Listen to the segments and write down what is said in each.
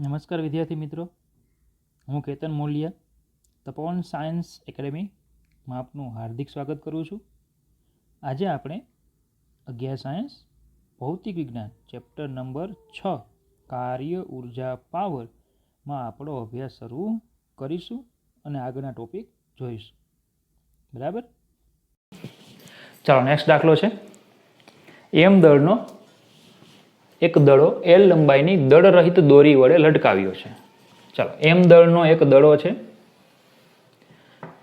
નમસ્કાર વિદ્યાર્થી મિત્રો, હું કેતન મોલિયા તપોવન સાયન્સ એકેડેમીમાં આપનું હાર્દિક સ્વાગત કરું છું. આજે આપણે અગિયાર સાયન્સ ભૌતિક વિજ્ઞાન ચેપ્ટર નંબર 6 કાર્ય ઉર્જા પાવરમાં આપણો અભ્યાસ શરૂ કરીશું અને આગળના ટોપિક જોઈશું. બરાબર, ચાલો નેક્સ્ટ દાખલો છે. એમ દળનો એક દડો એલ લંબાઈની દળ રહિત દોરી વડે લટકાવ્યો છે. ચાલો, એમ દળનો એક દડો છે.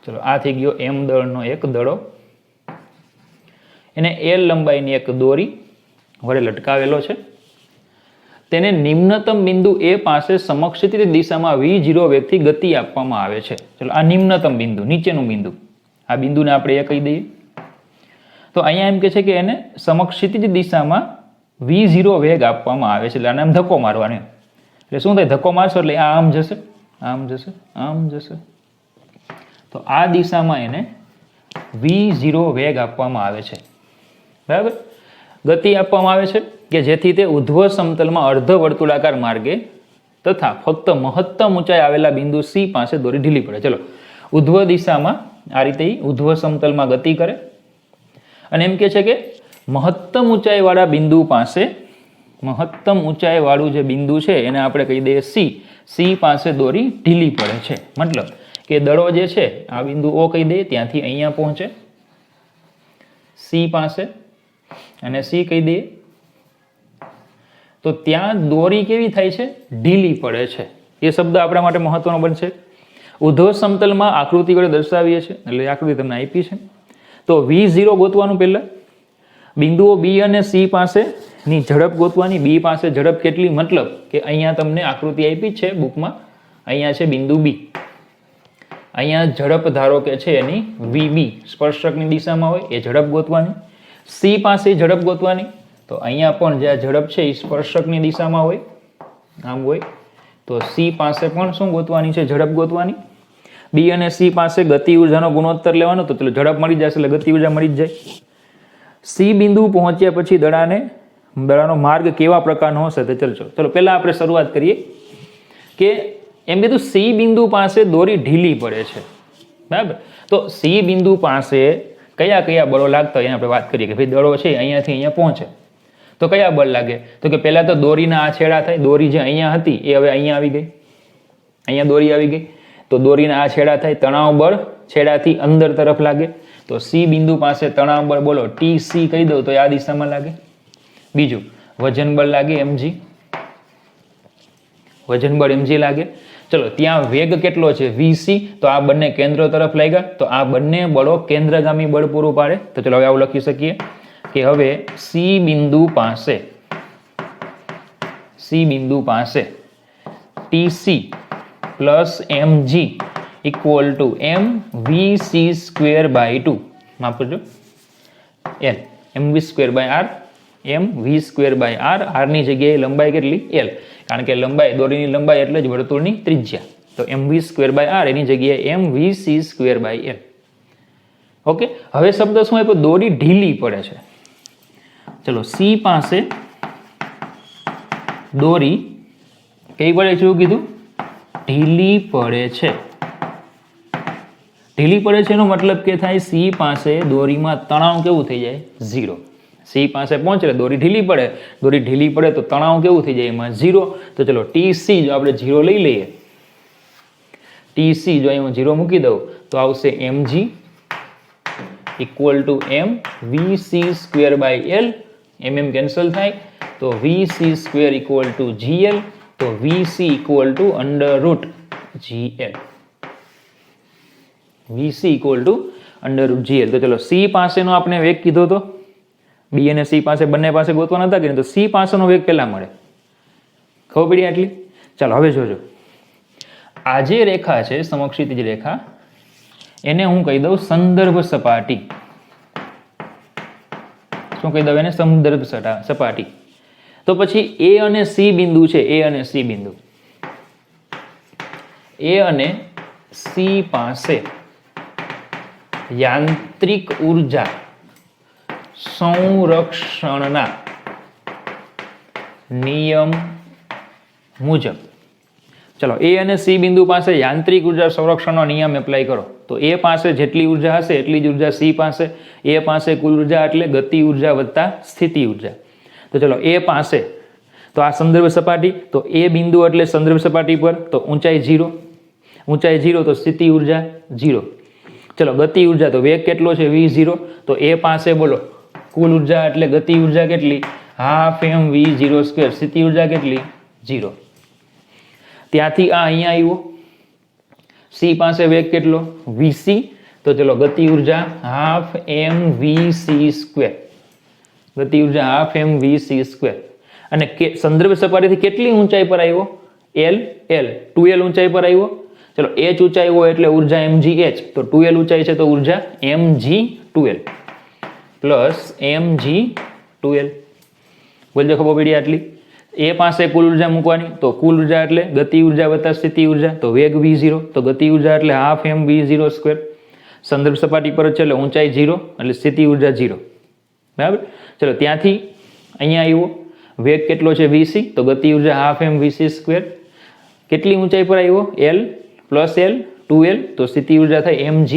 ચલો, આ થઈ ગયો એમ દળનો એક દડો. એને એલ લંબાઈની એક દોરી વડે લટકાવેલો છે. તેને નિમ્નતમ બિંદુ એ પાસે સમક્ષિતિજ દિશામાં v0 વેગથી ગતિ આપવામાં આવે છે. ચલો, આ નિમ્નતમ બિંદુ, નીચેનું બિંદુ, આ બિંદુને આપણે એ કહી દઈએ. તો અહીંયા એમ કે છે કે એને સમક્ષિતિજ દિશામાં v0 વેગ આપવામાં આવે છે. એટલે આને આમ ધક્કો મારવાનો. એટલે શું થાય? ધક્કો મારશો એટલે આ આમ જશે, આમ જશે, આમ જશે. તો આ દિશામાં એને v0 વેગ આપવામાં આવે છે. બરાબર, ગતિ આપવામાં આવે છે કે જેથી તે ઉધ્વ સમતલમાં અર્ધ વર્તુળાકાર માર્ગે તથા ફક્ત મહત્તમ ઊંચાઈ આવેલા બિંદુ C પાસે દોરી ઢીલી પડે. ચલો, ઉધ્વ દિશામાં આ રીતે ઉધ્વ સમતલમાં ગતિ કરે અને એમ કે છે કે મહત્તમ ઊંચાઈવાળા બિંદુ પાસે, મહત્તમ ઊંચાઈવાળું જે બિંદુ છે એને આપણે કહી દઈએ C પાસે દોરી ઢીલી પડે છે. મતલબ કે દડો જે છે આ બિંદુ O કહી દઈએ, ત્યાંથી અહીંયા પહોંચે C પાસે અને C કહી દઈએ, તો ત્યાં દોરી કેવી થાય છે? ઢીલી પડે છે. એ શબ્દ આપણા માટે મહત્વનો બનશે. ઉધ્વ સમતલમાં આકૃતિ વડે દર્શાવીએ છીએ, એટલે આકૃતિ તમને આપી છે. તો v0 ગોતવાનું. પહેલા બિંદુઓ B અને C પાસેની ઝડપ ગોતવાની. B પાસે ઝડપ કેટલી? મતલબ કે અહીંયા તમને આકૃતિ આપી છે બુકમાં. અહીંયા છે બિંદુ B, અહીંયા ઝડપ ધારો કે છે એની VB, સ્પર્શકની દિશામાં હોય, એ ઝડપ ગોતવાની. C પાસે ઝડપ ગોતવાની. તો અહીંયા પણ જે ઝડપ છે એ સ્પર્શકની દિશામાં હોય, આમ હોય. તો C પાસે પણ શું ગોતવાની છે? ઝડપ ગોતવાની. B અને C પાસે ગતિ ઉર્જાનો ગુણોત્તર લેવાનો. તો ચલો, ઝડપ મળી જશે એટલે ગતિ ઉર્જા મળી જ જાય. C બિંદુ પહોંચ્યા પછી દડાનો માર્ગ કેવા પ્રકારનો હશે તે ચર્ચો. ચલો, પહેલા આપણે શરૂઆત કરીએ કે એમ કીધું C બિંદુ પાસે દોરી ઢીલી પડે છે. બરાબર, તો C બિંદુ પાસે કયા કયા બળો લાગતા હોય આપણે વાત કરીએ કે ભાઈ દડો છે અહીંયાથી અહીંયા પહોંચે તો કયા બળ લાગે? તો કે પહેલા તો દોરીના આ છેડા થાય. દોરી જે અહીંયા હતી એ હવે અહીંયા આવી ગઈ, અહીંયા દોરી આવી ગઈ. તો દોરીના આ છેડા થાય, તણાવ બળ છેડાથી અંદર તરફ લાગે. તો C બિંદુ પાસે તણાવ બળ બોલો TC કહી દઉં તો આ દિશામાં લાગે. બીજું વજન બળ લાગે mg, વજન બળ mg લાગે. ચલો, ત્યાં વેગ કેટલો છે? vc. તો આ બંને કેન્દ્ર તરફ લાગ્યા, તો આ બંને બળો કેન્દ્રગામી બળ પૂરું પાડે. તો ચલો, હવે આવું લખી શકીએ કે હવે C બિંદુ પાસે TC plus mg equal to mvc²/2. માફ કરજો, L, mv²/r, mv²/r. r ની જગ્યાએ લંબાઈ કેટલી? L, કારણ કે લંબાઈ, દોરીની લંબાઈ એટલે જ વર્તુળની ત્રિજ્યા. તો mv²/r એની જગ્યાએ mvc²/l. ઓકે, હવે શબ્દ શું આપ્યો? દોરી ઢીલી પડે છે. ચલો, C પાસે દોરી કેવી પડે છે? એવું કીધું, ઢીલી પડે છે. ઢીલી પડે છે એનો મતલબ કે થાય C પાસે દોરીમાં તણાવ કેવું થઈ જાય? 0. C પાસે પહોંચે દોરી ઢીલી પડે. દોરી ઢીલી પડે તો તણાવ કેવું થઈ જાય? એમાં 0. તો ચલો, TC જો આપણે 0 લઈ લઈએ, TC જો અહીં 0 મૂકી દઉં તો આવશે mg equal to mvc²/l. mm cancel થાય તો vc² ઇક્વલ ટુ gl. તો vc equal to √gl, vc equal to √gl. તો ચલો, C પાસેનો આપણે વેગ કીધો તો B અને C પાસે બંને પાસે ગોતવાના હતા કે નહીં? તો C પાસેનો વેગ પહેલા મળે. ખબર પડી આટલી? ચાલો, હવે જોજો. આ જે રેખા છે સમક્ષિતિજ રેખા, એને હું કહી દઉં સંદર્ભ સપાટી. શું કહી દઉં એને? સંદર્ભ સપાટી. તો પછી A અને C બિંદુ છે, A અને C બિંદુ, A અને C પાસે યાંત્રિક ઉર્જા સંરક્ષણના નિયમ મુજબ ચલો એ અને સી બિંદુ પાસે યાંત્રિક ઉર્જા સંરક્ષણનો નિયમ એપ્લાય કરો તો એ પાસે જેટલી ઉર્જા હશે એટલી જ ઉર્જા સી પાસે. એ પાસે કુલ ઉર્જા એટલે ગતિ ઉર્જા વત્તા સ્થિતિ ઉર્જા. તો ચલો એ પાસે તો આ સંદર્ભ સપાટી તો એ બિંદુ એટલે સંદર્ભ સપાટી પર તો ઊંચાઈ 0. ઊંચાઈ 0 તો સ્થિતિ ઉર્જા 0. ચલો ગતિ ઉર્જા તો વેગ કેટલો છે v0 તો એ પાસે બોલો કુલ ઉર્જા એટલે ગતિ ઉર્જા કેટલી હાફ એમ v0². સ્થિતિ ઉર્જા કેટલી 0. ત્યાંથી આ અહીંયા આવ્યો સી પાસે વેગ કેટલો vc તો ચલો ગતિ ઉર્જા હાફ એમ vc². ગતિ ઉર્જા હાફ એમ vc². અને સંદર્ભ સપાટીથી કેટલી ઊંચાઈ પર આવ્યો l 2l ઊંચાઈ પર આવ્યો. ચલો h ઊંચાઈ હોય એટલે ઉર્જા mgh તો 2l ઊંચાઈ છે તો ઉર્જા mg2l પ્લસ mg2l. બોલજો ખબર પડી આટલી. એ પાસે કુલ ઉર્જા મૂકવાની તો કુલ ઉર્જા એટલે ગતિ ઉર્જા વત્તા સ્થિતિ ઉર્જા તો વેગ v0 તો ગતિ ઉર્જા એટલે હાફ એમ v0². સંદર્ભ સપાટી પર છે એટલે ઊંચાઈ 0 એટલે સ્થિતિ ઉર્જા 0. બરાબર. ચલો ત્યાંથી અહીંયા આવ્યો વેગ કેટલો છે vc તો ગતિ ઉર્જા હાફ એમ vc². કેટલી ઊંચાઈ પર આવ્યો l પ્લસ l 2l તો સ્થિતિ ઉર્જા થાય mgh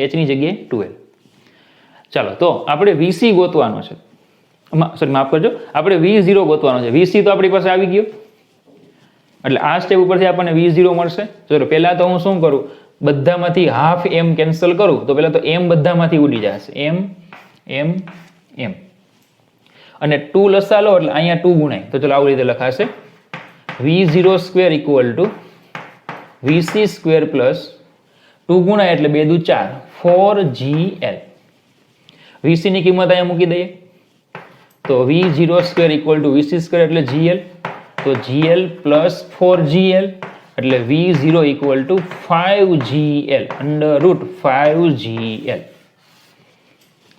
h ની જગ્યાએ 2l. ચાલો તો આપણે vc ગોતવાનો છે સોરી માફ કરજો આપણે v0 ગોતવાનો છે. vc તો આપણી પાસે આવી ગયો એટલે આ સ્ટેપ ઉપરથી આપણને v0 મળશે. ચલો પહેલા તો હું શું કરું બધામાંથી હાફ m કેન્સલ કરું તો પહેલા તો m બધામાંથી ઉડી જશે m અને 2 લસા લો એટલે અહીંયા 2 ગુણાય તો ચલો આવી રીતે લખાશે v0² equal two vc² plus 2 ગુણાય એટલે 2 દુ 4 4gl. vc ની કિંમત અહીંયા મૂકી દઈએ તો v0² ઇક્વલ ટુ vc² એટલે gl તો gl પ્લસ 4gl એટલે v0 equal to 5gl √5gl.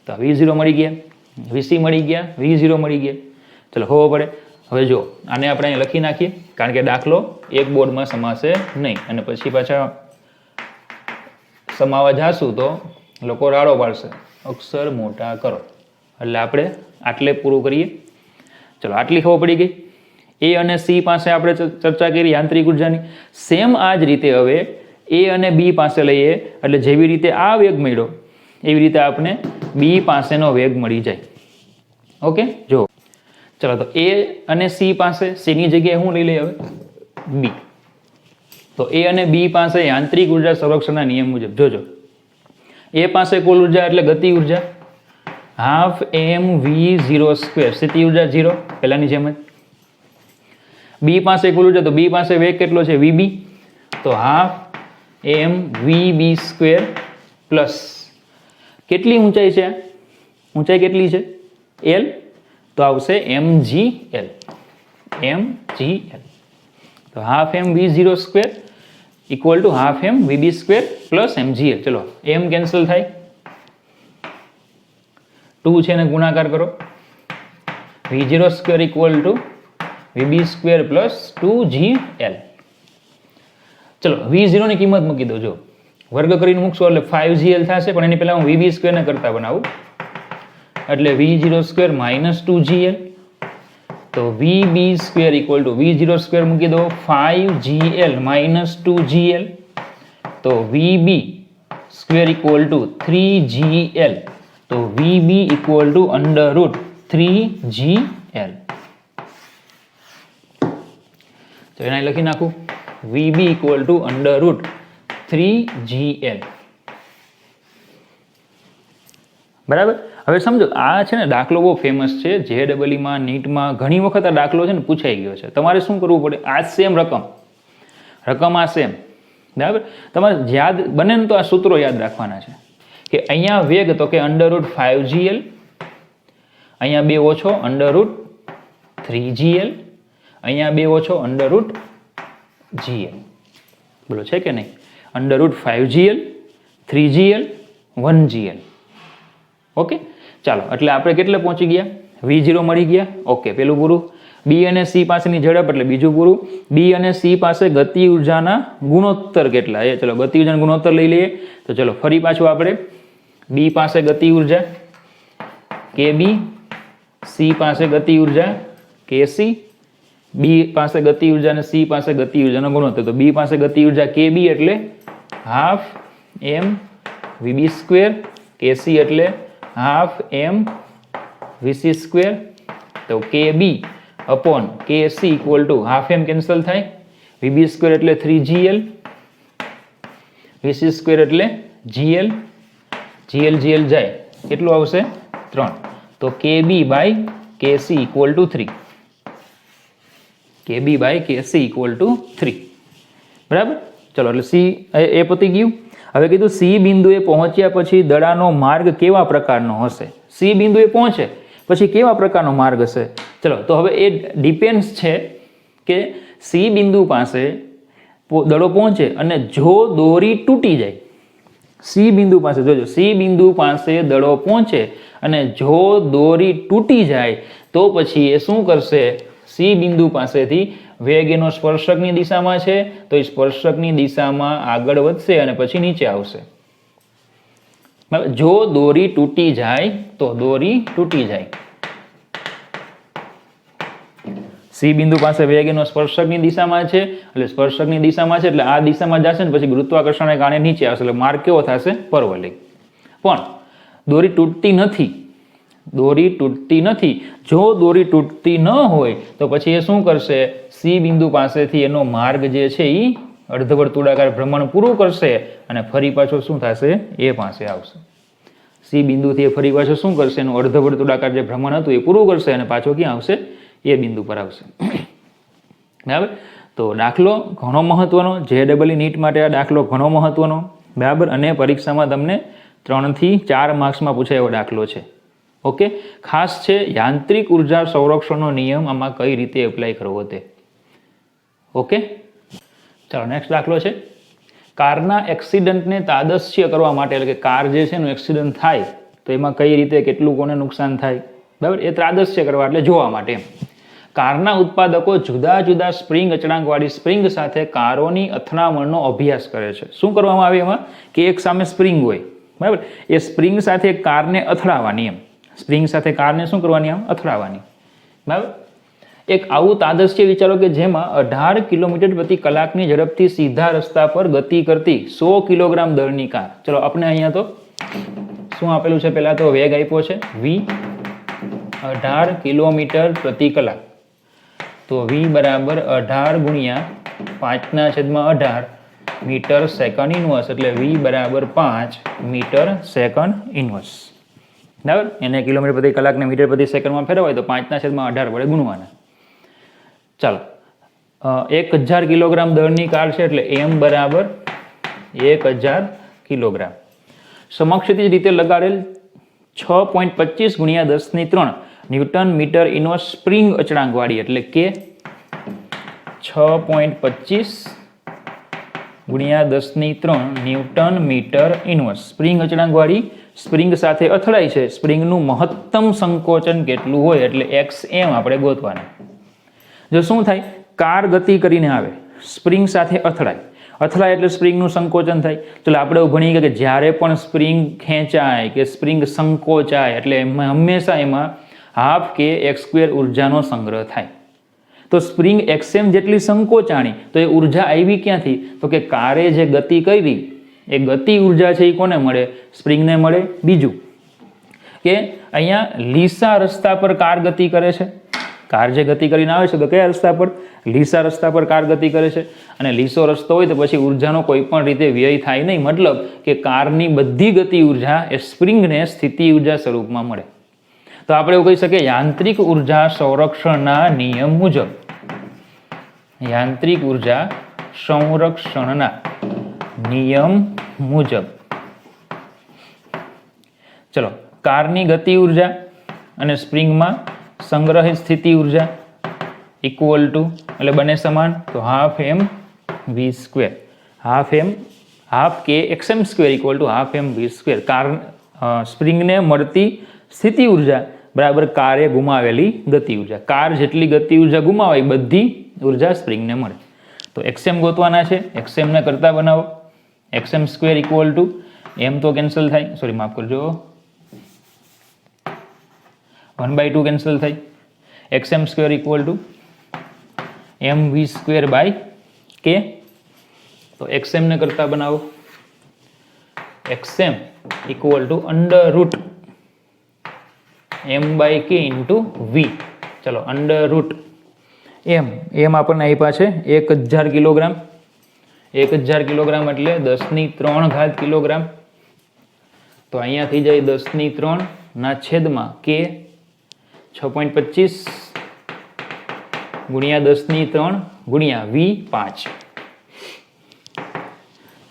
તો v0 મળી ગયા vc મળી ગયા v0 મળી ગયા. ચલો હોવો પડે. હવે જો આને આપણે અહીં લખી નાખીએ કારણ કે દાખલો એક બોર્ડમાં સમાશે નહીં અને પછી પાછા સમાવા જાશું તો લોકો રાડો પાડશે અક્ષર મોટા કરો એટલે આપણે આટલે પૂરું કરીએ. ચલો આટલી ખબર પડી ગઈ. એ અને સી પાસે આપણે ચર્ચા કરી યાંત્રિક ઉર્જાની. સેમ આ જ રીતે હવે એ અને બી પાસે લઈએ એટલે જેવી રીતે આ વેગ મળ્યો એવી રીતે આપણે બી પાસેનો વેગ મળી જાય. ઓકે જો ચલો તો એ અને સી પાસે સીની જગ્યાએ હું લઈ લઈએ હવે બી. તો એ અને બી પાસે યાંત્રિક ઉર્જા સંરક્ષણના નિયમ મુજબ જોજો એ પાસે કુલ ઉર્જા એટલે ગતિ ઉર્જા હાફ એમ v0². સ્થિતિ ઉર્જા 0 પહેલાની જેમ જ. બી પાસે કુલ ઉર્જા તો બી પાસે વેગ કેટલો છે vb તો હાફ એમ vb² પ્લસ કેટલી ઊંચાઈ છે ઊંચાઈ કેટલી છે l તો આવશે mgl તો half M v0² equal to half M vb² plus mgl. ચલો m કેન્સલ થાય 2 છે ને ગુણાકાર કરો v0² equal two vb² plus 2gl. ચલો v0 ની કિંમત મૂકી દો જો વર્ગ કરીને મૂકશો એટલે 5gl થશે પણ એની પહેલા હું vb² ને કરતા બનાવું એટલે v0² માઇનસ 2gl તો vb² ઇક્વલ ટુ v0² મૂકી દો 5gl માઇનસ 2gl તો vb² ઇક્વલ ટુ 3gl તો vb ઇક્વલ ટુ √3gl. તો એને લખી નાખું vb ઇક્વલ ટુ √3gl. બરાબર. હવે સમજો આ છે ને દાખલો બહુ ફેમસ છે JEE માં નીટમાં ઘણી વખત આ દાખલો છે ને પૂછાઈ ગયો છે. તમારે શું કરવું પડે આ સેમ રકમ આ સેમ બરાબર તમારે યાદ બને ને તો આ સૂત્રો યાદ રાખવાના છે કે અહીંયા વેગ તો કે √5gl અહીંયા 2 ઓછો √3gl અહીંયા 2 ઓછો √gl. બોલો છે કે નહીં √5gl 3gl 1gl. ઓકે ચાલો એટલે આપણે કેટલે પહોંચી ગયા v0 મળી ગયા. ઓકે પેલું પૂરું. બી અને સી પાસેની ઝડપ એટલે બીજું પૂરું. બી અને સી પાસે ગતિ ઉર્જાના ગુણોત્તર કેટલા એ ચલો ગતિ ઉર્જાના ગુણોત્તર લઈ લઈએ. તો ચલો ફરી પાછું આપણે બી પાસે ગતિ ઉર્જા kb સી પાસે ગતિ ઉર્જા kc બી પાસે ગતિ ઉર્જા અને સી પાસે ગતિ ઉર્જાનો ગુણોત્તર. તો બી પાસે ગતિ ઉર્જા KB એટલે half M V B square, K C એટલે હાફ એમ વીસી સ્ક્વેર. તો KB upon K C equal to half M cancel થાય, વીબી સ્ક્વેર એટલે 3GL, વીસી સ્ક્વેર એટલે GL, GL GL જાય કેટલું આવશે 3. તો KB by KC equal to 3, KB by KC equal to 3. બરાબર. ચલો એટલે સી એ પતી ગયું. હવે કીધું સી બિંદુએ પહોંચ્યા પછી દડાનો માર્ગ કેવા પ્રકારનો હશે. સી બિંદુએ પહોંચે પછી કેવા પ્રકારનો માર્ગ હશે. ચલો તો હવે એ ડિપેન્ડ્સ છે કે સી બિંદુ પાસે દડો પહોંચે અને જો દોરી તૂટી જાય, સી બિંદુ પાસે જોજો, સી બિંદુ પાસે દડો પહોંચે અને જો દોરી તૂટી જાય તો પછી એ શું કરશે, સી બિંદુ પાસેથી વેગ એનો સ્પર્શકની દિશામાં છે તો એ સ્પર્શકની દિશામાં આગળ વધશે અને પછી નીચે આવશે. જો દોરી તૂટી જાય તો દોરી તૂટી જાય. સી બિંદુ પાસે વેગ એનો સ્પર્શકની દિશામાં છે એટલે સ્પર્શકની દિશામાં છે એટલે આ દિશામાં જશે ને પછી ગુરુત્વાકર્ષણને કારણે નીચે આવશે એટલે માર્ગ કેવો થશે, પરવલય. પણ દોરી તૂટતી નથી, દોરી તૂટતી નથી. જો દોરી તૂટતી ન હોય તો પછી એ શું કરશે, સી બિંદુ પાસેથી એનો માર્ગ જે છે એ અર્ધવર્તુળાકાર ભ્રમણ પૂરું કરશે અને ફરી પાછો શું થશે, એ પાસે આવશે. સી બિંદુથી એ ફરી પાછો શું કરશે, એનું અર્ધવર્તુળાકાર જે ભ્રમણ હતું એ પૂરું કરશે અને પાછો ક્યાં આવશે, એ બિંદુ પર આવશે. બરાબર. તો દાખલો ઘણો મહત્વનો, JEE નીટ માટે આ દાખલો ઘણો મહત્વનો. બરાબર. અને પરીક્ષામાં તમને 3 થી 4 માર્ક્સમાં પૂછાય એવો દાખલો છે. ઓકે. ખાસ છે યાંત્રિક ઉર્જા સંરક્ષણનો નિયમ આમાં કઈ રીતે એપ્લાય કરવો તે. ઓકે. ચાલો નેક્સ્ટ દાખલો છે, કારના એક્સિડન્ટને તાદસ્ય કરવા માટે, એટલે કે કાર જે છે એનું એક્સિડન્ટ થાય તો એમાં કઈ રીતે કેટલું કોને નુકસાન થાય, બરાબર, એ તાદસ્ય કરવા એટલે જોવા માટે. કારના ઉત્પાદકો જુદા જુદા સ્પ્રિંગ અચળાંકવાળી સ્પ્રિંગ સાથે કારોની અથડામણનો અભ્યાસ કરે છે. શું કરવામાં આવે એમાં કે એક સામે સ્પ્રિંગ હોય, બરાબર, એ સ્પ્રિંગ સાથે કારને અથડાવવાની, એમ સ્પ્રિંગ સાથે કારને શું કરવાની, આમ અથડાવવાની. બરાબર. એક આવું તાદસ્ય વિચારો કે જેમાં 18 કિલોમીટર પ્રતિ કલાકની ઝડપથી સીધા રસ્તા પર ગતિ કરતી 100 કિલોગ્રામ દળની કાર. ચલો આપણે અહીંયા તો શું આપેલું છે, પહેલા તો વેગ આપ્યો છે v 18 કિલોમીટર પ્રતિ કલાક. તો v બરાબર 18 ગુણ્યા 5/18 મીટર સેકન્ડ ઇનવર્સ એટલે v બરાબર 5 મીટર સેકન્ડ ઇનવર્સ. બરાબર. એને કિલોમીટર પ્રતિ કલાકને મીટર પ્રતિ સેકન્ડમાં ફેરવાય તો 5/18 વડે ગુણવાના. ચાલો 1000 કિલોગ્રામ દળની કાર છે એટલે m બરાબર 1000 કિલોગ્રામ. સમક્ષિતિજ રીતે લગાડેલ 6.25 ગુણ્યા 10³ ન્યૂટન મીટર ઇનવર્સ સ્પ્રિંગ અચળાંકવાળી એટલે કે 6.25 ગુણ્યા 10³ ન્યૂટન મીટર ઇનવર્સ સ્પ્રિંગ અચળાંકવાળી સ્પ્રિંગ સાથે અથડાય છે. સ્પ્રિંગનું મહત્તમ સંકોચન કેટલું હોય એટલે xm આપણે ગોતવાના. જો શું થાય, કાર ગતિ કરીને આવે, સ્પ્રિંગ સાથે અથડાય એટલે સ્પ્રિંગનું સંકોચન થાય. તો આપણે એવું ભણીએ કે જ્યારે પણ સ્પ્રિંગ ખેંચાય કે સ્પ્રિંગ સંકોચાય એટલે હંમેશા એમાં હાફ કે x² ઉર્જાનો સંગ્રહ થાય. તો સ્પ્રિંગ xm જેટલી સંકોચાણી તો એ ઉર્જા આવી ક્યાંથી, તો કે કારે જે ગતિ કરી એ ગતિ ઉર્જા છે એ કોને મળે, સ્પ્રિંગને મળે. બીજું કે અહીંયા લીસા રસ્તા પર કાર ગતિ કરે છે, કાર જે ગતિ કરીને આવે છે તો કયા રસ્તા પર, લીસા રસ્તા પર કાર ગતિ કરે છે અને લીસો રસ્તો હોય તો પછી ઉર્જાનો કોઈ પણ રીતે વ્યય થાય નહીં. મતલબ કે કારની બધી ગતિ ઉર્જા એ સ્પ્રિંગને સ્થિતિ ઉર્જા સ્વરૂપમાં મળે. તો આપણે એવું કહી શકીએ યાંત્રિક ઉર્જા સંરક્ષણના નિયમ મુજબ, યાંત્રિક ઉર્જા સંરક્ષણના નિયમ મુજબ ચલો કારની ગતિ ઉર્જા અને સ્પ્રિંગમાં સંગ્રહિત સ્થિતિ ઉર્જા ઇક્વલ ટુ એટલે બંને સમાન તો half m v², half k xm² equal to half m v². Car સ્પ્રિંગને મળતી સ્થિતિ ઉર્જા બરાબર કારે ગુમાવેલી ગતિ ઉર્જા. કાર જેટલી ગતિ ઉર્જા ગુમાવે બધી ઉર્જા સ્પ્રિંગને મળે. તો xm ગોતવાના છે, xm ને કરતા બનાવો, xm² ઇક્વલ ટુ m તો કેન્સલ થાય, સોરી માફ કરજો 1/2 કેન્સલ થાય, xm² equal to M V square by K. તો એક્સએમ ને કરતા બનાવો, X M equal to under root M by K into V. ચલો અંડર રૂટ એમ આપણને આપ્યા છે 1000 કિલોગ્રામ. 1000 કિલોગ્રામ એટલે 10³ કિલોગ્રામ. તો અહીંયા થઈ જાય 10³ ના છેદમાં કે 6.25 ગુણ્યા 10³ ગુણ્યા વી 5.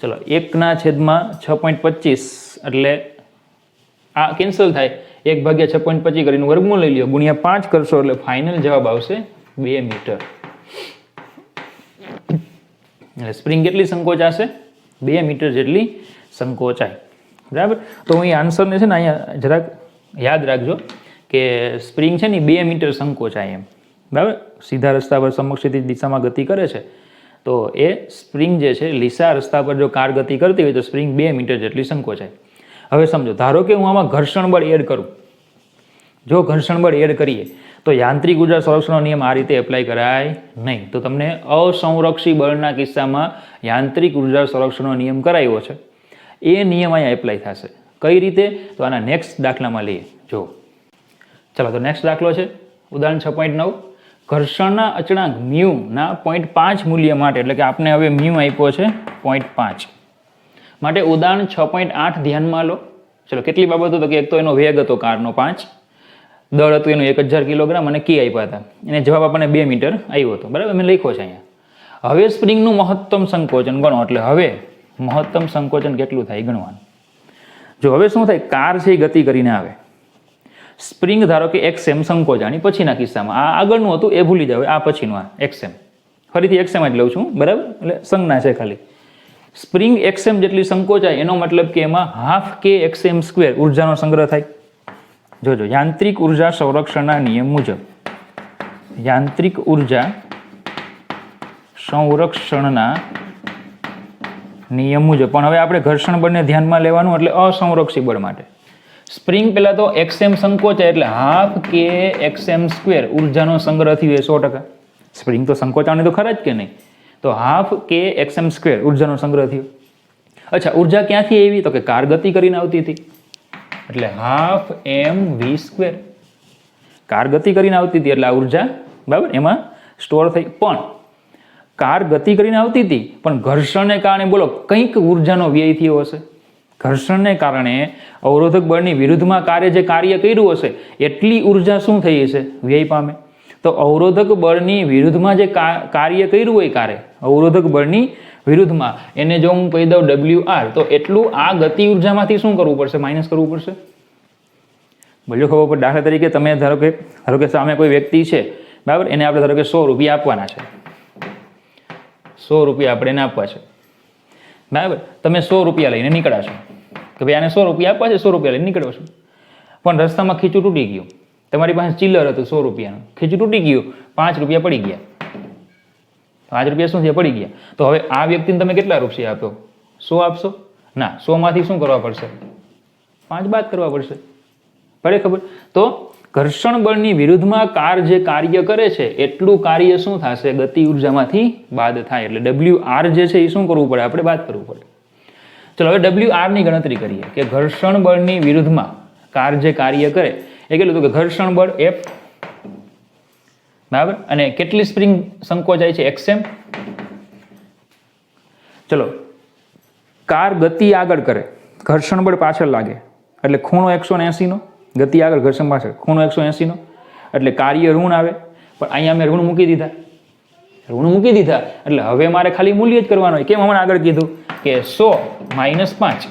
ચલો 1/6.25 એટલે આ કેન્સલ થાય, 1/6.25 કરીને વર્ગમૂળ લઈ લ્યો, ગુણ્યા 5 કરશો એટલે ફાઇનલ જવાબ આવશે 2 મીટર. એટલે સ્પ્રિંગ કેટલી સંકોચાશે? 2 મીટર જેટલી સંકોચાય. બરાબર. તો હું એ આન્સરને છે ને અહીંયા જરાક યાદ રાખજો કે સ્પ્રિંગ છે ને 2 મીટર સંકોચાય એમ. બરાબર. સીધા રસ્તા પર સમક્ષિતિજ દિશામાં ગતિ કરે છે તો એ સ્પ્રિંગ જે છે લીસા રસ્તા પર જો કાર ગતિ કરતી હોય તો સ્પ્રિંગ 2 મીટર જેટલી સંકોચાય. હવે સમજો, ધારો કે હું આમાં ઘર્ષણ બળ એડ કરું. જો ઘર્ષણ બળ એડ કરીએ તો યાંત્રિક ઉર્જા સંરક્ષણનો નિયમ આ રીતે એપ્લાય કરાય નહીં. તો તમને અસંરક્ષી બળના કિસ્સામાં યાંત્રિક ઉર્જા સંરક્ષણનો નિયમ કરાયો છે એ નિયમ અહીંયા એપ્લાય થશે. કઈ રીતે? તો આના નેક્સ્ટ દાખલામાં લઈએ. જો ચાલો, તો નેક્સ્ટ દાખલો છે ઉદાહરણ 6.9. ઘર્ષણના અચળાંક મ્યુ ના 0.5 મૂલ્ય માટે, એટલે કે આપણે હવે મ્યુ આપ્યો છે 0.5 માટે ઉદાહરણ 6.8 ધ્યાનમાં લો. ચલો, કેટલી બાબતો? તો કે એક તો એનો વેગ હતો કારનો 5, દળ હતું એનું 1000 કિલોગ્રામ અને કી આપ્યા હતા. એને જવાબ આપણને 2 મીટર આવ્યો હતો. બરાબર, મેં લખ્યો છે અહીંયા. હવે સ્પ્રિંગનું મહત્તમ સંકોચન ગણો. એટલે હવે મહત્તમ સંકોચન કેટલું થાય ગણવાનું. જો હવે શું થાય, કાર છે એ ગતિ કરીને આવે, સ્પ્રિંગ ધારો કે એક્સએમ સંકોચાણી પછીના કિસ્સામાં, આ આગળનું હતું એ ભૂલી જાવ, આ પછીનું આ એક્સએમ, ફરીથી એક્સએમ જ લઉં છું. બરાબર, એટલે સંજ્ઞા છે ખાલી. સ્પ્રિંગ એક્સએમ જેટલી સંકોચાય એનો મતલબ કે એમાં હાફ કે એક્સએમ સ્ક્વેર ઉર્જાનો સંગ્રહ થાય. જોજો, યાંત્રિક ઉર્જા સંરક્ષણના નિયમ મુજબ, યાંત્રિક ઉર્જા સંરક્ષણના નિયમ મુજબ. પણ હવે આપણે ઘર્ષણ બળને ધ્યાનમાં લેવાનું, એટલે અસંરક્ષી બળ માટે સ્પ્રિંગ પહેલા તો એક્સએમ સંકોચાય એટલે હાફ કે એક્સએમ સ્ક્વેર ઉર્જાનો સંગ્રહ થયો એ 100%. સ્પ્રિંગ તો સંકોચાવાની તો ખરા જ કે નહીં, તો હાફ કે એક્સએમ સ્ક્વેર ઉર્જાનો સંગ્રહ થયો. અચ્છા, ઉર્જા ક્યાંથી આવી? તો કે કાર ગતિ કરીને આવતી હતી એટલે half M V square. Car ગતિ કરીને આવતી હતી એટલે આ ઉર્જા બરાબર એમાં સ્ટોર થઈ. પણ કાર ગતિ કરીને આવતી હતી પણ ઘર્ષણને કારણે બોલો કંઈક ઉર્જાનો વ્યય થયો હશે. ઘર્ષણને કારણે અવરોધક બળની વિરુદ્ધમાં કારે જે કાર્ય કર્યું હશે એટલી ઉર્જા શું થઈ હશે? વ્યય પામે. તો અવરોધક બળની વિરુદ્ધમાં જે કાર્ય કર્યું હોય કારે, અવરોધક બળની વિરુદ્ધમાં, એને જો હું કહી દઉં WR, તો એટલું આ ગતિ ઉર્જામાંથી શું કરવું પડશે? માઇનસ કરવું પડશે. બોલ્યો ખબર પડે? દાખલા તરીકે તમે ધારો કે સામે કોઈ વ્યક્તિ છે, બરાબર, એને આપણે ધારો કે 100 રૂપિયા આપવાના છે. 100 રૂપિયા આપણે એને આપવા છે. બરાબર, તમે 100 રૂપિયા લઈને નીકળ્યા છો કે ભાઈ આને 100 રૂપિયા આપવા છે, 100 રૂપિયા લઈને નીકળ્યો છો. પણ રસ્તામાં ખીચું તૂટી ગયું, તમારી પાસે ચિલ્લર હતું 100 રૂપિયાનું, ખીચું તૂટી ગયું, 5 રૂપિયા પડી ગયા. 5 રૂપિયા શું થયા? પડી ગયા. તો હવે આ વ્યક્તિને તમે કેટલા રૂપિયા આપ્યો? 100 આપશો? ના, 100 માંથી શું કરવા પડશે? 5 બાદ કરવા પડશે. પડે ખબર? તો ઘર્ષણ બળની વિરુદ્ધમાં કાર જે કાર્ય કરે છે એટલું કાર્ય શું થશે? ગતિ ઉર્જામાંથી બાદ થાય. એટલે WR જે છે એ શું કરવું પડે? આપણે બાદ કરવું પડે. ચલો હવે WR ની ગણતરી કરીએ કે ઘર્ષણ બળની વિરુદ્ધમાં કાર જે કાર્ય કરે એ કેટલું? તો કે ઘર્ષણ બળ F, બરાબર, અને કેટલી સ્પ્રિંગ સંકોચાય છે? XM. ચલો, કાર ગતિ આગળ કરે, ઘર્ષણ બળ પાછળ લાગે, એટલે ખૂણો 180 નો, ગતિ આગળ ઘર્ષણ પાછળ, ખૂણો 180 નો, એટલે કાર્ય ઋણ આવે. પણ અહીંયા મેં ઋણ મૂકી દીધા, એટલે હવે મારે ખાલી મૂલ્ય જ કરવાનું હોય. કેમ? હમણાં આગળ કીધું કે 100 - 5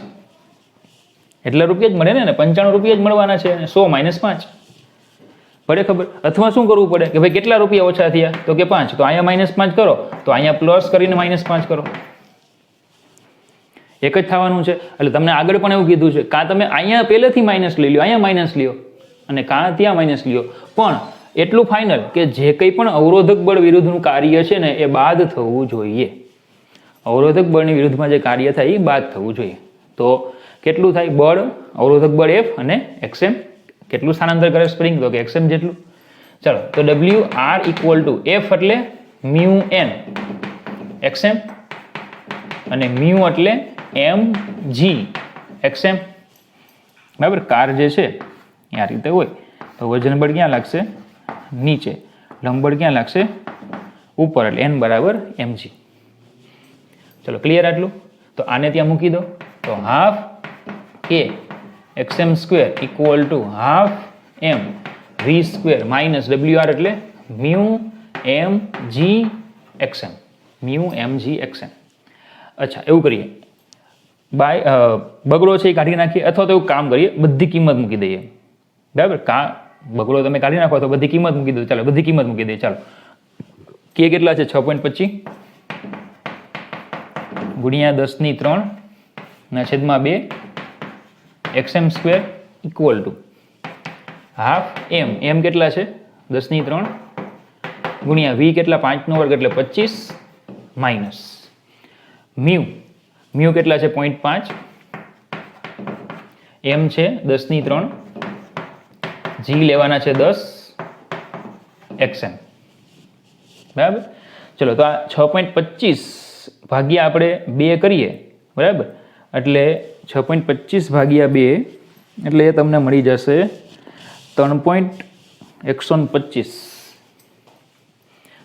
એટલા રૂપિયા જ મળે ને, 95 રૂપિયા જ મળવાના છે, 100 - 5 પડે ખબર? અથવા શું કરવું પડે કે ભાઈ કેટલા રૂપિયા ઓછા થયા? તો કે 5. તો અહીંયા -5 કરો, તો અહીંયા પ્લસ કરીને -5 કરો, એક જ થવાનું છે. એટલે તમને આગળ પણ એવું કીધું છે, કાં તમે અહીંયા પહેલેથી માઇનસ લઈ લો, અહીંયા માઇનસ લ્યો, અને કાં ત્યાં માઇનસ લ્યો, પણ એટલું ફાઇનલ કે જે કંઈ પણ અવરોધક બળ વિરુદ્ધનું કાર્ય છે ને એ બાદ થવું જોઈએ. અવરોધક બળની વિરુદ્ધમાં જે કાર્ય થાય એ બાદ થવું જોઈએ. તો કેટલું થાય બળ? અવરોધક બળ F અને XM કેટલું સ્થાનાંતર કરે સ્પ્રિંગ? તો કે XM જેટલું. ચાલો, તો WR = F એટલે મ્યુ એન એક્સએમ અને મ્યુ એટલે એમ જી એક્સએમ, બરાબર. કાર જે છે એ આ રીતે હોય તો વજન બળ ક્યાં લાગશે? નીચે. લંબ બળ ક્યાં લાગશે? ઉપર. એટલે એન બરાબર mg. ચલો ક્લિયર આટલું? તો આને ત્યાં મૂકી દો તો half K X M square equal to half M V square minus WR એટલે mu M G X M, mu M G X M. અચ્છા એવું કરીએ, બગડો છે એ કાઢી નાખીએ અથવા તો એવું કામ કરીએ બધી કિંમત મૂકી દઈએ, બરાબર. બગડો તમે કાઢી નાખો તો બધી કિંમત મૂકી દો. ચાલો બધી કિંમત મૂકી દઈએ. ચાલો કે કેટલા છે? 6.25 ગુણ્યા 10⁻³ ના છેદમાં 2 x m square equal to half m, m કેટલા છે? 10⁻³ ગુણ્યા વી કેટલા? 5 નો વર્ગ એટલે 25 માઇનસ મ્યુ, મ્યુ કેટલા છે? 0.5, એમ છે 10⁻³, જી લેવાના છે 10 એક્સએમ, બરાબર. ચલો તો આ 6.25 ભાગ્યા આપણે 2 કરીએ, બરાબર. એટલે 6.25 ભાગ્યા 2 એટલે એ તમને મળી જશે 3.125.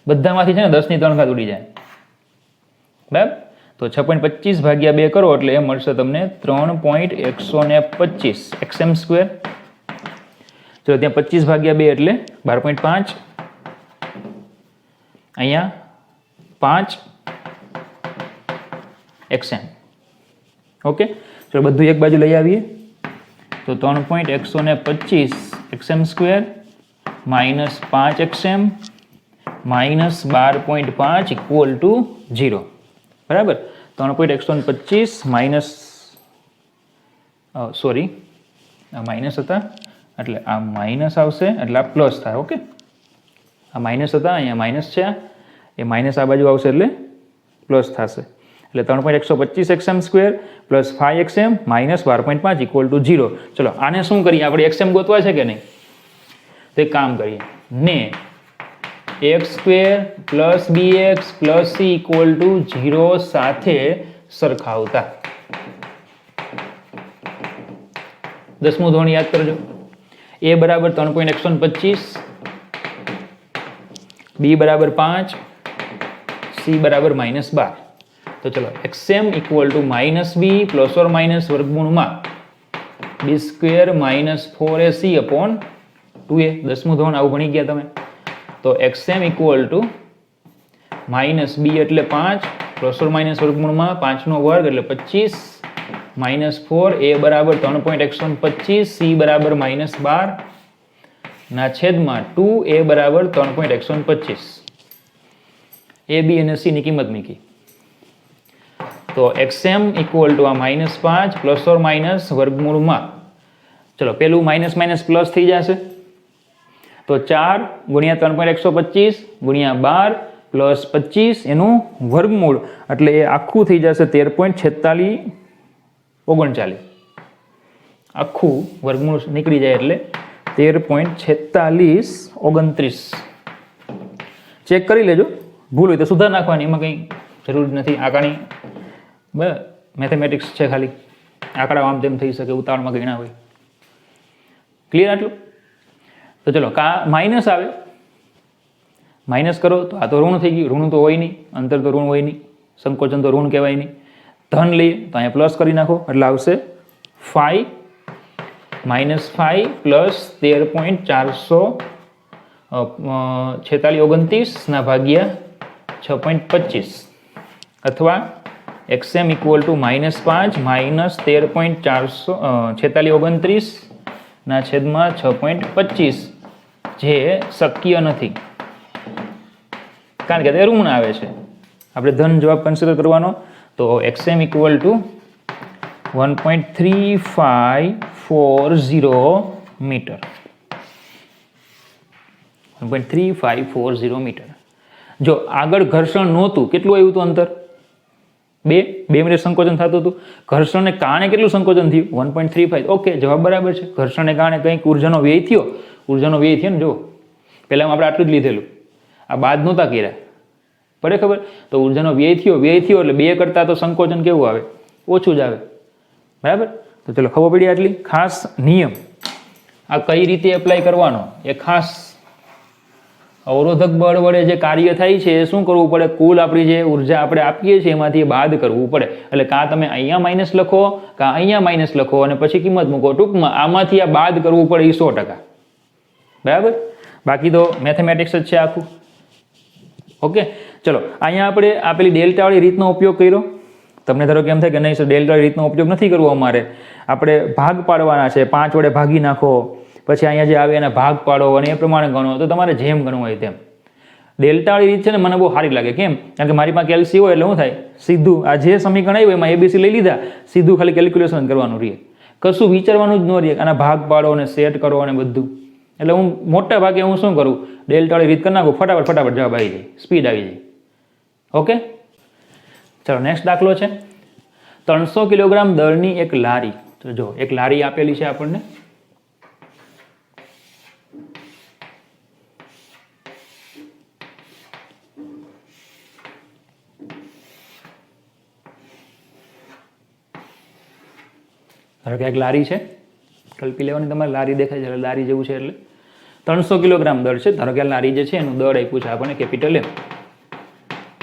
બધામાંથી છે ને 10⁻³ ઘાત ઉડી જાય, બરાબર. તો 6.25 ભાગ્યા 2 કરો એટલે એ મળશે તમને 3.125 એક્સએમ સ્ક્વેર. ચલો ત્યાં 25 ભાગ્યા 2 એટલે 12.5, અહીંયા 5 એક્સએમ. ઓકે, ચલો બધું એક બાજુ લઈ આવીએ તો 3.125 XM square minus 5 XM minus 12.5 equal to 0, બરાબર. 3.125 માઇનસ સોરી આ માઇનસ હતા એટલે આ માઇનસ આવશે એટલે આ પ્લસ થાય. ઓકે, આ માઇનસ હતા અહીંયા માઇનસ છે, એ માઇનસ આ બાજુ આવશે એટલે પ્લસ થશે. એટલે 3.125 XM square plus 5 XM minus 12.5 equal to 0. ચલો આને શું કરીએ? આપણે એક્સએમ ગોતવા છે કે નહીં? તો એક કામ કરીએ ને x square plus bx plus C equal to 0 સાથે સરખાવતા. 10મું ધોરણ યાદ કરજો. એ બરાબર 3.125, બી બરાબર 5, સી બરાબર -12. તો ચલો x m equal to minus B plus or minus વર્ગમૂળમાં B square minus 4ac upon 2a. 10મું ધોરણ આવું ભણી ગયા તમે. તો XM equal to minus B એટલે 5 પ્લસ ઓર માઇનસ વર્ગમૂળમાં 5 નો વર્ગ એટલે 25 માઇનસ 4, એ બરાબર 3.125, સી બરાબર -12 ના છેદમાં 2, એ બરાબર 3.125. એ બી અને સી ની કિંમત મૂકી તો એક્સએમ ઇક્વલ ટુ આ -5 પ્લસ ઓર માઇનસ વર્ગમૂળમાં, ચલો પેલું માઇનસ માઇનસ પ્લસ થઈ જશે તો 4 ગુણ્યા 3.125 ગુણ્યા 12 પ્લસ 25 એનું વર્ગમૂળ એટલે એ આખું થઈ જશે 13.4639. આખું વર્ગમૂળ નીકળી જાય એટલે 13.4639. ચેક કરી લેજો, ભૂલ હોય તો સુધાર નાખવાની, એમાં કંઈ જરૂર નથી. આંકડાની બરાબર મેથેમેટિક્સ છે, ખાલી આંકડા આમ તેમ થઈ શકે, ઉતાવળમાં ગણ્યા હોય. ક્લિયર આટલું? તો ચલો માઇનસ આવે, માઇનસ કરો તો આ તો ઋણ થઈ ગયું. ઋણ તો હોય નહીં, અંતર તો ઋણ હોય નહીં, સંકોચન તો ઋણ કહેવાય નહીં. ધન લઈએ તો અહીંયા પ્લસ કરી નાખો એટલે આવશે 5 -5 પ્લસ 13.44629 ના ભાગ્યા 6.25 અથવા એક્સએમ ઇક્વલ ટુ -5 માઇનસ 13.44629 ના છેદમાં 6.25, જે શક્ય નથી કારણ કે તે ઋણ આવે છે. આપણે ધન જવાબ કન્સિડર કરવાનો તો XM equal to 1.3540 metre. 1.3540 metre. જો આગળ ઘર્ષણ નહોતું, કેટલું આવ્યું હતું અંતર? 2 મીટર સંકોચન થતું હતું. ઘર્ષણને કારણે કેટલું સંકોચન થયું? 1.35. ઓકે, જવાબ બરાબર છે. ઘર્ષણને કારણે કંઈક ઉર્જાનો વ્યય થયો. ઉર્જાનો વ્યય થયો ને, જો પહેલાં આપણે આટલું જ લીધેલું, આ બાદ નહોતા કર્યા, પડે ખબર? તો ઉર્જાનો વ્યય થયો એટલે 2 કરતાં તો સંકોચન કેવું આવે? ઓછું જ આવે, બરાબર? તો ચલો ખબર પડી આટલી. ખાસ નિયમ આ કઈ રીતે એપ્લાય કરવાનો, એ ખાસ અવરોધક બળ વડે જે કાર્ય થાય છે એ શું કરવું પડે? કુલ આપણી જે ઉર્જા આપણે આપીએ છીએ એમાંથી બાદ કરવું પડે. એટલે કાં તમે અહીંયા માઇનસ લખો, કાં અહીંયા માઇનસ લખો અને પછી કિંમત મૂકો. ટૂંકમાં આમાંથી આ બાદ કરવું પડે એ 100%, બરાબર? બાકી તો મેથેમેટિક્સ જ છે આખું. ઓકે, ચલો અહીંયા આપણે આપેલી ડેલ્ટાવાળી રીતનો ઉપયોગ કર્યો. તમને ધારો કે એમ થાય કે નહીં સર ડેલ્ટાવાળી રીતનો ઉપયોગ નથી કરવો, અમારે આપણે ભાગ પાડવાના છે, 5 વડે ભાગી નાખો, પછી અહીંયા જે આવે એના ભાગ પાડો અને એ પ્રમાણે ગણો. તો તમારે જેમ ગણવું હોય તેમ. ડેલ્ટાવાળી રીત છે ને મને બહુ સારી લાગે. કેમ? કારણ કે મારી પાસે કેલ્સી હોય એટલે શું થાય, સીધું આ જે સમીકરણ આવ્યું એમાં એબીસી લઈ લીધા, સીધું ખાલી કેલ્ક્યુલેશન કરવાનું રહે, કશું વિચારવાનું જ ન રહે. આના ભાગ પાડો અને સેટ કરો અને બધું. એટલે હું મોટા ભાગે હું શું કરું, ડેલ્ટાવાળી રીત કરી નાખું, ફટાફટ જવાબ આવી જાય, સ્પીડ આવી જાય. ઓકે, ચલો નેક્સ્ટ દાખલો છે 300 કિલોગ્રામ દળની એક લારી. તો જો એક લારી આપેલી છે આપણને. ધારો કે એક લારી છે, કલ્પી લેવાની તમારે, લારી દેખાય છે લારી જેવું છે. એટલે 300 કિલોગ્રામ દળ છે. ધારો કે લારી જે છે એનું દળ આપ્યું છે આપણને કેપિટલ M,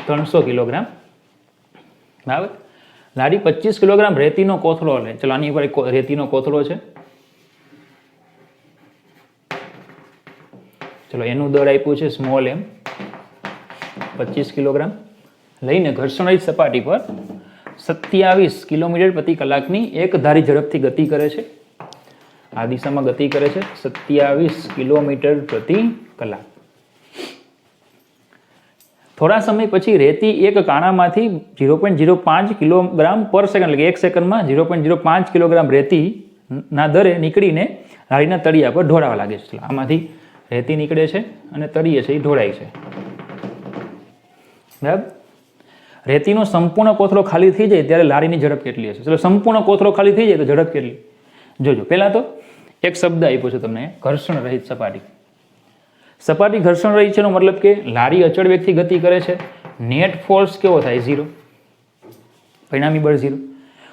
300 કિલોગ્રામ, બરાબર? લારી 25 કિલોગ્રામ રેતીનો કોથળો લે. ચલો આની ઉપર એક રેતીનો કોથળો છે. ચલો એનું દળ આપ્યું છે સ્મોલ m, 25 કિલોગ્રામ લઈને ઘર્ષણરહિત સપાટી પર 27 કિલોમીટર પ્રતિ કલાકની એક ધારી ઝડપથી ગતિ કરે છે. આ દિશામાં ગતિ કરે છે 27 કિલોમીટર પ્રતિ કલાક. થોડા સમય પછી રેતી એક કાણામાંથી 0.05 કિલોગ્રામ પર સેકન્ડ, એટલે કે 1 સેકન્ડમાં 0.05 કિલોગ્રામ રેતીના દરે નીકળીને લારીના તળિયા પર ઢોળાવા લાગે છે. આમાંથી રેતી નીકળે છે અને તળિયે છે એ ઢોળાય છે, બરાબર? રેતીનો સંપૂર્ણ કોથળો ખાલી થઈ જાય ત્યારે લારીની ઝડપ કેટલી હશે? ચલો સંપૂર્ણ કોથળો ખાલી થઈ જાય તો ઝડપ કેટલી? જોજો. પહેલાં તો એક શબ્દ આપ્યો છે તમને, ઘર્ષણ રહિત સપાટી. સપાટી ઘર્ષણ રહિત છે એનો મતલબ કે લારી અચળ વેગથી ગતિ કરે છે, નેટ ફોર્સ કેવો થાય? 0, પરિણામી બળ 0.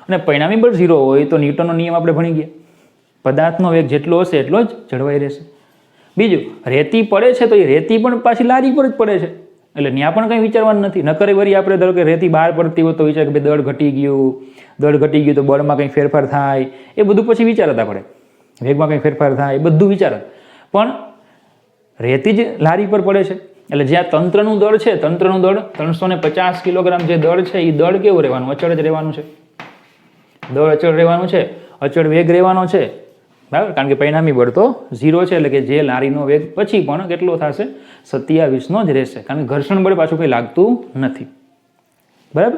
અને પરિણામી બળ 0 હોય તો ન્યૂટનનો નિયમ આપણે ભણી ગયા, પદાર્થનો વેગ જેટલો હશે એટલો જ જળવાઈ રહેશે. બીજું, રેતી પડે છે તો એ રેતી પણ પાછી લારી પર જ પડે છે, એટલે ત્યાં પણ કંઈ વિચારવાનું નથી. નકરે વળી આપણે ધારો કે રેતી બહાર પડતી હોય તો વિચાર કે દળ ઘટી ગયું તો બળમાં કંઈ ફેરફાર થાય, એ બધું પછી વિચારતા પડે, વેગમાં કંઈ ફેરફાર થાય એ બધું વિચાર. પણ રેતી જ લારી પર પડે છે એટલે જ્યાં તંત્રનું દળ છે, તંત્રનું દળ 350 કિલોગ્રામ જે દળ છે એ દળ કેવું રહેવાનું? અચળ જ રહેવાનું છે. દળ અચળ રહેવાનું છે, અચળ વેગ રહેવાનો છે, બરાબર? કારણ કે પરિણામી બળ તો 0 છે, એટલે કે જે લારીનો વેગ પછી પણ કેટલો થશે? 27નો જ રહેશે, કારણ કે ઘર્ષણ બળ પાછું કંઈ લાગતું નથી, બરાબર?